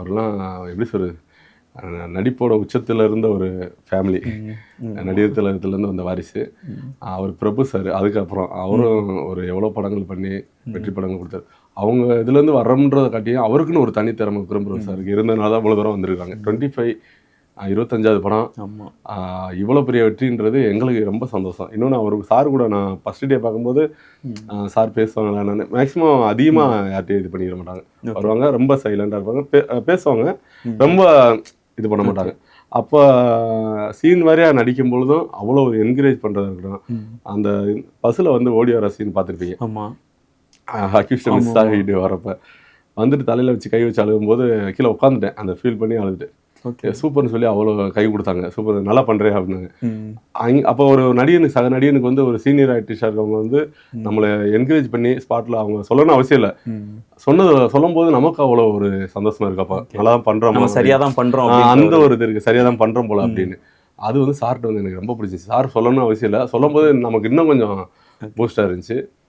அவர்லாம் எப்படி சொல்கிறது, நடிப்போட உச்சத்தில் இருந்த ஒரு ஃபேமிலி. நடிகர் திலகத்துலேருந்து வந்த வாரிசு. அவர் பிரபு சார். அதுக்கப்புறம் அவரும் ஒரு எவ்வளோ படங்கள் பண்ணி வெற்றி படங்கள் கொடுத்தாரு. அவங்க இதுலேருந்து வர்றோம்ன்றதை காட்டியும் அவருக்குன்னு ஒரு தனித்திறமை பிரபு சாருக்கு இருந்ததுனால தான் இவ்வளோ தூரம் வந்திருக்காங்க. 25 படம். இவ்வளோ பெரிய வெற்றின்றது எங்களுக்கு ரொம்ப சந்தோஷம். இன்னொன்று அவருக்கு சார் கூட நான் ஃபஸ்ட் டே பார்க்கும்போது சார் பேசுவாங்களா, நான் மேக்ஸிமம் அதிகமாக யார்ட்டையும் இது பண்ணிட மாட்டாங்க. வருவாங்க, ரொம்ப சைலண்டாக இருப்பாங்க, பேசுவாங்க, ரொம்ப இது பண்ண மாட்டாங்க. அப்போ சீன் மாதிரியா நடிக்கும் பொழுதும் அவ்வளோ ஒரு என்கரேஜ் பண்ணுறதா இருக்கட்டும். அந்த பஸ்ஸில் வந்து ஓடி வர சீன் பார்த்துருப்பீங்க. அக்யூஸ்ட் மிஸ் ஆகிட்டு வரப்போ வந்துட்டு தலையில் வச்சு கை வச்சு அழுகும்போது கீழே உட்காந்துட்டேன். அந்த ஃபீல் பண்ணி அழுதுட்டு சூப்பர்னு சொல்லி அவ்வளோ கை கொடுத்தாங்க. சூப்பர், நல்லா பண்ணுறேன் அப்படின்னாங்க. அப்போ ஒரு நடிகனுக்கு, சக நடிகனுக்கு வந்து ஒரு சீனியர் ஆர்டிஸ்டாக இருக்கவங்க வந்து நம்மளை என்கரேஜ் பண்ணி ஸ்பாட்டில் அவங்க சொல்லணும்னு அவசியம் இல்லை, சொல்லும் போது நமக்கு அவ்வளோ ஒரு சந்தோஷமா இருக்கப்பா, நல்லா தான் பண்ணுறோம், சரியாக தான் பண்ணுறோம், அந்த ஒரு இது இருக்குது, சரியாக தான் பண்ணுறோம் போல அப்படின்னு. அது வந்து சார்கிட்ட வந்து எனக்கு ரொம்ப பிடிச்சிச்சு. சார் சொல்லணும்னு அவசியம் இல்லை, சொல்லும் போது நமக்கு இன்னும் கொஞ்சம் பூஸ்டாக இருந்துச்சு.